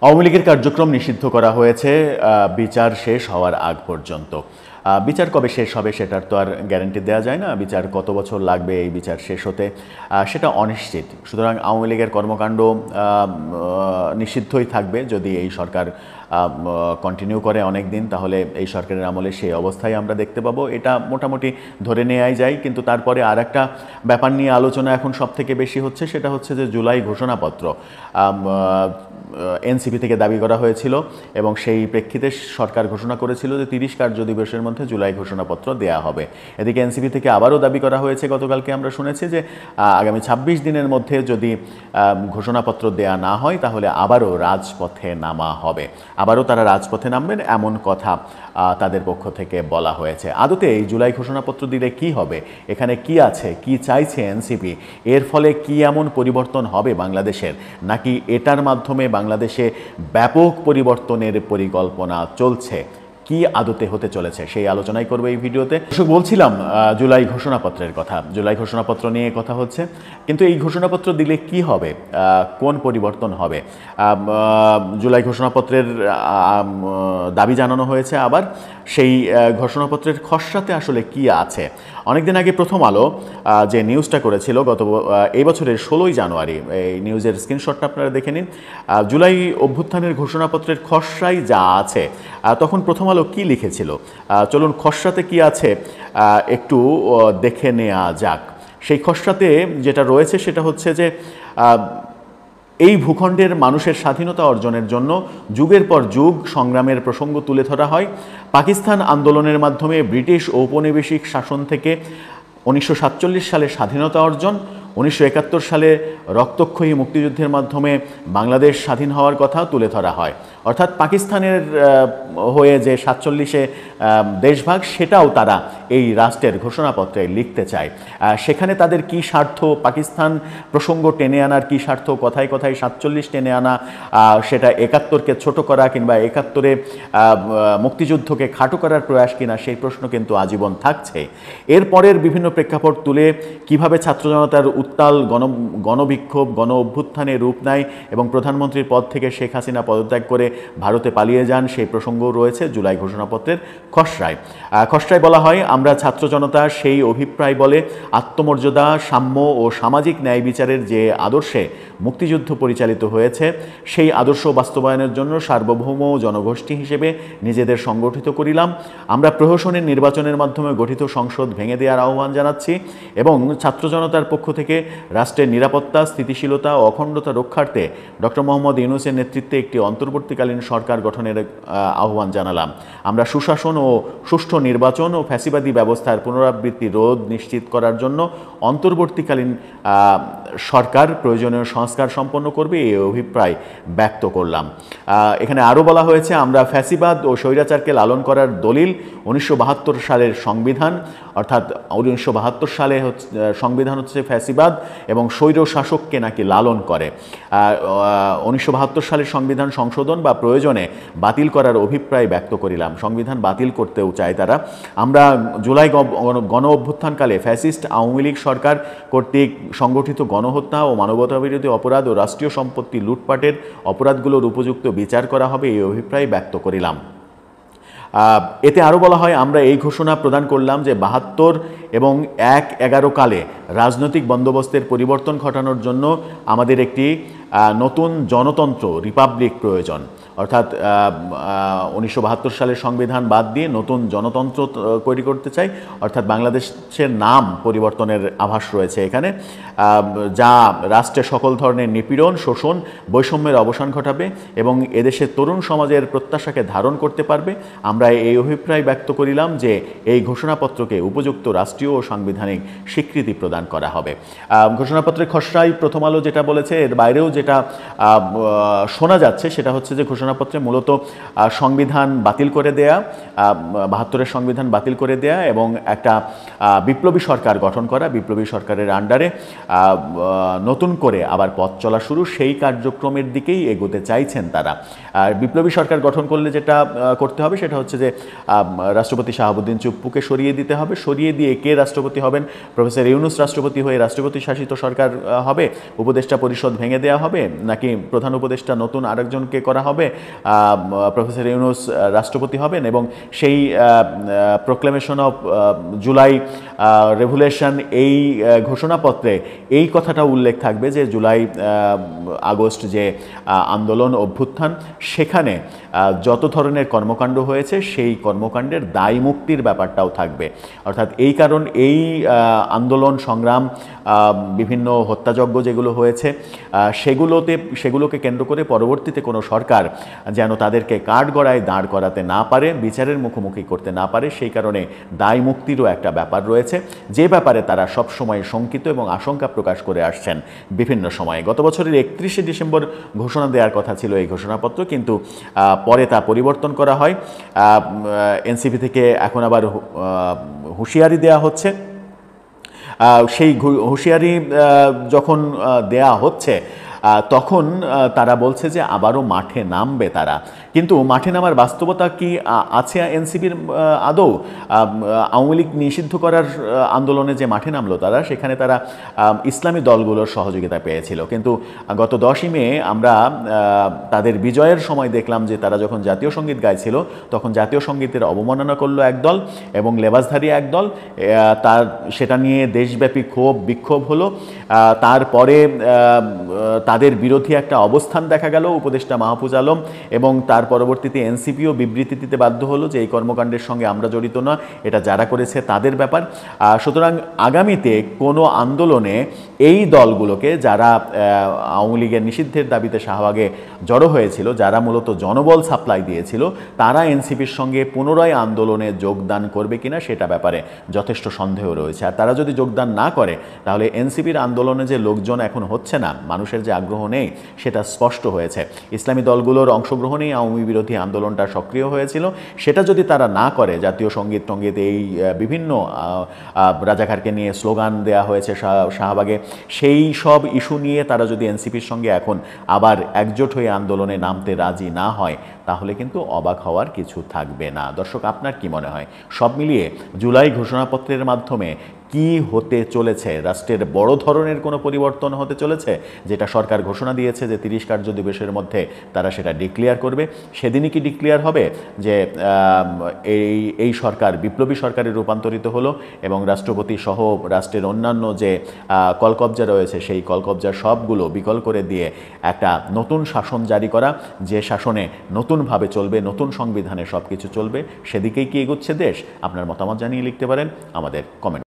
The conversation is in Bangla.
আওয়ামী লীগের কার্যক্রম নিষিদ্ধ করা হয়েছে বিচার শেষ হওয়ার আগ পর্যন্ত। বিচার কবে শেষ হবে সেটার তো আর গ্যারান্টি দেওয়া যায় না। বিচার কত বছর লাগবে এই বিচার শেষ হতে সেটা অনিশ্চিত। সুতরাং আওয়ামী লীগের কর্মকাণ্ড নিষিদ্ধই থাকবে যদি এই সরকার কন্টিনিউ করে অনেক দিন, তাহলে এই সরকারের আমলে সেই অবস্থায় আমরা দেখতে পাবো। এটা মোটামুটি ধরে নেওয়াই যায়। কিন্তু তারপরে আর একটা ব্যাপার নিয়ে আলোচনা এখন সব থেকে বেশি হচ্ছে, সেটা হচ্ছে যে জুলাই ঘোষণাপত্র এনসিপি থেকে দাবি করা হয়েছিল এবং সেই প্রেক্ষিতে সরকার ঘোষণা করেছিল যে 30 কার্য দিবসের মধ্যে জুলাই ঘোষণাপত্র দেয়া হবে। এদিকে এনসিপি থেকে আবারও দাবি করা হয়েছে, গতকালকে আমরা শুনেছি যে আগামী 26 দিনের মধ্যে যদি ঘোষণাপত্র দেয়া না হয় তাহলে আবারও রাজপথে নামা হবে, আবারও তারা রাজপথে নামবেন এমন কথা তাদের পক্ষ থেকে বলা হয়েছে। আদতে এই জুলাই ঘোষণাপত্র দিলে কি হবে, এখানে কি আছে, কি চাইছে এনসিপি, এর ফলে কি এমন পরিবর্তন হবে বাংলাদেশের, নাকি এটার মাধ্যমে বাংলাদেশে ব্যাপক পরিবর্তনের পরিকল্পনা চলছে, কি আদতে হতে চলেছে সেই আলোচনাই করবো এই ভিডিওতে। বলছিলাম জুলাই ঘোষণাপত্রের কথা, জুলাই ঘোষণাপত্র নিয়ে কথা হচ্ছে, কিন্তু এই ঘোষণাপত্র দিলে কি হবে, কোন পরিবর্তন হবে। জুলাই ঘোষণাপত্রের দাবি জানানো হয়েছে, আবার সেই ঘোষণাপত্রের খসড়াতে আসলে কি আছে। অনেকদিন আগে প্রথম আলো যে নিউজটা করেছিল এই বছরের 16ই জানুয়ারি, এই নিউজের স্ক্রিনশটটা আপনারা দেখে নিন। জুলাই অভ্যুত্থানের ঘোষণাপত্রের খসড়াই যা আছে, তখন প্রথম আলো কি লিখেছিল চলুন খসড়াতে কি আছে একটু দেখে নেওয়া যাক। সেই খসড়াতে যেটা রয়েছে সেটা হচ্ছে যে এই ভূখণ্ডের মানুষের স্বাধীনতা অর্জনের জন্য যুগের পর যুগ সংগ্রামের প্রসঙ্গ তুলে ধরা হয়। পাকিস্তান আন্দোলনের মাধ্যমে ব্রিটিশ ঔপনিবেশিক শাসন থেকে 1947 সালে স্বাধীনতা অর্জন, 1971 সালে রক্তক্ষয়ী মুক্তিযুদ্ধের মাধ্যমে বাংলাদেশ স্বাধীন হওয়ার কথা তুলে ধরা হয়। অর্থাৎ পাকিস্তানের হয়ে যে 47-এ দেশভাগ, সেটাও তারা এই রাষ্ট্রের ঘোষণাপত্রে লিখতে চায়। সেখানে তাদের কি স্বার্থ, পাকিস্তান প্রসঙ্গ টেনে আনার কি স্বার্থ, কথায় কথায় 47 টেনে আনা, সেটা 71কে ছোট করা কিংবা 71-এ মুক্তিযুদ্ধকে খাটো করার প্রয়াস কিনা, সেই প্রশ্ন কিন্তু আজীবন থাকছে। এরপরের বিভিন্ন প্রেক্ষাপট তুলে কিভাবে ছাত্র জনতার উত্তাল গণবিক্ষোভ গণ অভ্যুত্থানে রূপ নেয় এবং প্রধানমন্ত্রীর পদ থেকে শেখ হাসিনা পদত্যাগ করে ভারতে পালিয়ে যান, সেই প্রসঙ্গও রয়েছে জুলাই ঘোষণাপত্রের খসড়ায়। খসড়ায় বলা হয়, আমরা ছাত্র জনতা সেই অভিপ্রায় বলে আত্মমর্যাদা, সাম্য ও সামাজিক ন্যায় বিচারের যে আদর্শে মুক্তিযুদ্ধ পরিচালিত হয়েছে, সেই আদর্শ বাস্তবায়নের জন্য সার্বভৌম জনগোষ্ঠী হিসেবে নিজেদের সংগঠিত করিলাম। আমরা প্রহসনের নির্বাচনের মাধ্যমে গঠিত সংসদ ভেঙে দেওয়ার আহ্বান জানাচ্ছি এবং ছাত্র জনতার পক্ষ থেকে রাষ্ট্রের নিরাপত্তা, স্থিতিশীলতা ও অখণ্ডতা রক্ষার্থে ডক্টর মোহাম্মদ ইউনূসের নেতৃত্বে একটি অন্তর্বর্তীকালীন সরকার গঠনের আহ্বান জানালাম। আমরা সুশাসন ও সুষ্ঠু নির্বাচন ও ফ্যাসিবাদী ব্যবস্থার পুনরাবৃত্তি রোধ নিশ্চিত করার জন্য অন্তর্বর্তীকালীন সরকার প্রয়োজনীয় সংস্কার সম্পন্ন করবে, এই অভিপ্রায় ব্যক্ত করলাম। এখানে আরও বলা হয়েছে, আমরা ফ্যাসিবাদ ও স্বৈরাচারকে লালন করার দলিল 1972 সালের সংবিধান, অর্থাৎ 1972 সালে সংবিধান হচ্ছে ফ্যাসিবাদ এবং স্বৈর শাসককে নাকি লালন করে। 1972 সালের সংবিধান সংশোধন বা প্রয়োজনে বাতিল করার অভিপ্রায় ব্যক্ত করিলাম। সংবিধান বাতিল করতেও চায় তারা। আমরা জুলাই গণ অভ্যুত্থানকালে ফ্যাসিস্ট আওয়ামী লীগ সরকার কর্তৃক সংগঠিত গণহত্যা ও মানবতাবিরোধী অপরাধ ও রাষ্ট্রীয় সম্পত্তি লুটপাটের অপরাধগুলোর উপযুক্ত বিচার করা হবে, এই অভিপ্রায় ব্যক্ত করিলাম। এতে আরও বলা হয়, আমরা এই ঘোষণা প্রদান করলাম যে 72 এবং 1-11 কালে রাজনৈতিক বন্দোবস্তের পরিবর্তন ঘটানোর জন্য আমাদের একটি নতুন জনতন্ত্র রিপাবলিক প্রয়োজন। অর্থাৎ 1972 সালের সংবিধান বাদ দিয়ে নতুন জনতন্ত্র তৈরি করতে চাই, অর্থাৎ বাংলাদেশের নাম পরিবর্তনের আভাস রয়েছে এখানে, যা রাষ্ট্রের সকল ধরনের নিপীড়ন, শোষণ, বৈষম্যের অবসান ঘটাবে এবং এদেশের তরুণ সমাজের প্রত্যাশাকে ধারণ করতে পারবে। আমরা এই অভিপ্রায় ব্যক্ত করিলাম যে এই ঘোষণাপত্রকে উপযুক্ত রাষ্ট্রীয় ও সাংবিধানিক স্বীকৃতি প্রদান করা হবে। ঘোষণাপত্রের খসড়ায় প্রথম আলো যেটা বলেছে, এর বাইরেও যেটা শোনা যাচ্ছে সেটা হচ্ছে যে ঘোষণাপত্রে মূলত সংবিধান বাতিল করে দেয়া, 72-এর সংবিধান বাতিল করে দেয়া এবং একটা বিপ্লবী সরকার গঠন করা, বিপ্লবী সরকারের আন্ডারে নতুন করে আবার পথ চলা শুরু, সেই কার্যক্রমের দিকেই এগোতে চাইছেন তারা। আর বিপ্লবী সরকার গঠন করলে যেটা করতে হবে সেটা হচ্ছে যে রাষ্ট্রপতি শাহাবুদ্দিন চুপ্পুকে সরিয়ে দিতে হবে। সরিয়ে দিয়ে কে রাষ্ট্রপতি হবেন? প্রফেসর ইউনূস রাষ্ট্রপতি হয়ে রাষ্ট্রপতি শাসিত সরকার হবে? উপদেষ্টা পরিষদ ভেঙে দেওয়া হবে, নাকি প্রধান উপদেষ্টা নতুন আরেকজনকে করা হবে? প্রফেসর ইউনূস রাষ্ট্রপতি হবেন এবং সেই প্রোক্লেমেশন অফ জুলাই রেভুলেশন এই ঘোষণাপত্রে এই কথাটা উল্লেখ থাকবে যে জুলাই আগস্ট যে আন্দোলন অভ্যুত্থান, সেখানে যত ধরনের কর্মকাণ্ড হয়েছে সেই কর্মকাণ্ডের দায় মুক্তির ব্যাপারটাও থাকবে। অর্থাৎ এই কারণ এই আন্দোলন সংগ্রাম, বিভিন্ন হত্যাযজ্ঞ যেগুলো হয়েছে সেগুলোকে কেন্দ্র করে পরবর্তীতে কোনো সরকার যেন তাদেরকে কাঠগড়ায় দাঁড় করাতে না পারে, বিচারের মুখোমুখি করতে না পারে, সেই কারণে দায় মুক্তিরও একটা ব্যাপার রয়েছে, যে ব্যাপারে তারা সবসময় শঙ্কিত এবং আশঙ্কা প্রকাশ করে আসছেন বিভিন্ন সময়ে। গত বছরের 31শে ডিসেম্বর ঘোষণা দেওয়ার কথা ছিল এই ঘোষণাপত্র, কিন্তু পরে তা পরিবর্তন করা হয়। এনসিপি থেকে এখন আবার হুঁশিয়ারি দেওয়া হচ্ছে। সেই হুঁশিয়ারি যখন দেয়া হচ্ছে তখন তারা বলছে যে আবারও মাঠে নামবে তারা, কিন্তু মাঠে নামার বাস্তবতা কি আছে এনসিপির আদৌ? আওয়ামী লীগ নিষিদ্ধ করার আন্দোলনে যে মাঠে নামলো তারা, সেখানে তারা ইসলামী দলগুলোর সহযোগিতা পেয়েছিল, কিন্তু গত 10ই মে আমরা তাদের বিজয়ের সময় দেখলাম যে তারা যখন জাতীয় সঙ্গীত গাইছিল তখন জাতীয় সঙ্গীতের অবমাননা করলো একদল এবং লেবাসধারী একদল, সেটা নিয়ে দেশব্যাপী বিক্ষোভ হলো। তারপরে তাদের বিরোধী একটা অবস্থান দেখা গেল উপদেষ্টা মাহফুজ আলম, এবং তার পরবর্তীতে এনসিপিও বিবৃতি দিতে বাধ্য হলো যে এই কর্মকাণ্ডের সঙ্গে আমরা জড়িত না, এটা যারা করেছে তাদের ব্যাপার। সুতরাং আগামীতে কোনো আন্দোলনে এই দলগুলোকে, যারা আওয়ামী লীগের নিষিদ্ধের দাবিতে শাহবাগে জড়ো হয়েছিল, যারা মূলত জনবল সাপ্লাই দিয়েছিল, তারা এনসিপির সঙ্গে পুনরায় আন্দোলনে যোগদান করবে কিনা সেটা ব্যাপারে যথেষ্ট সন্দেহ রয়েছে। আর তারা যদি যোগদান না করে তাহলে এনসিপির আন্দোলনে যে লোকজন এখন হচ্ছে না, মানুষের যে আগ্রহ নেই, সেটা স্পষ্ট হয়েছে। ইসলামী দলগুলোর অংশগ্রহণেই আওয়ামী বিরোধী আন্দোলনটা সক্রিয় হয়েছিল, সেটা যদি তারা না করে, জাতীয় সঙ্গীত টঙ্গীত এই বিভিন্ন রাজাকারকে নিয়ে স্লোগান দেয়া হয়েছে শাহবাগে, সেই সব ইস্যু নিয়ে তারা যদি এনসিপির সঙ্গে এখন আবার একজোট হয়ে আন্দোলনে নামতে রাজি না হয়, তাহলে কিন্তু অবাক হওয়ার কিছু থাকবে না। দর্শক, আপনার কি মনে হয়? সব মিলিয়ে জুলাই ঘোষণাপত্রের মাধ্যমে কি হতে চলেছে? রাষ্ট্রের বড় ধরনের কোনো পরিবর্তন হতে চলেছে, যেটা সরকার ঘোষণা দিয়েছে যে 30 কার্য দিবসের মধ্যে তারা সেটা ডিক্লেয়ার করবে। সেদিনই কি ডিক্লেয়ার হবে যে এই সরকার বিপ্লবী সরকারে রূপান্তরিত হলো এবং রাষ্ট্রপতি সহ রাষ্ট্রের অন্যান্য যে কলকবজা রয়েছে সেই কলকবজা সবগুলো বিকল করে দিয়ে একটা নতুন শাসন জারি করা, যে শাসনে নতুনভাবে চলবে, নতুন সংবিধানে সব কিছু চলবে, সেদিকেই কি এগোচ্ছে দেশ? আপনার মতামত জানিয়ে লিখতে পারেন আমাদের কমেন্ট।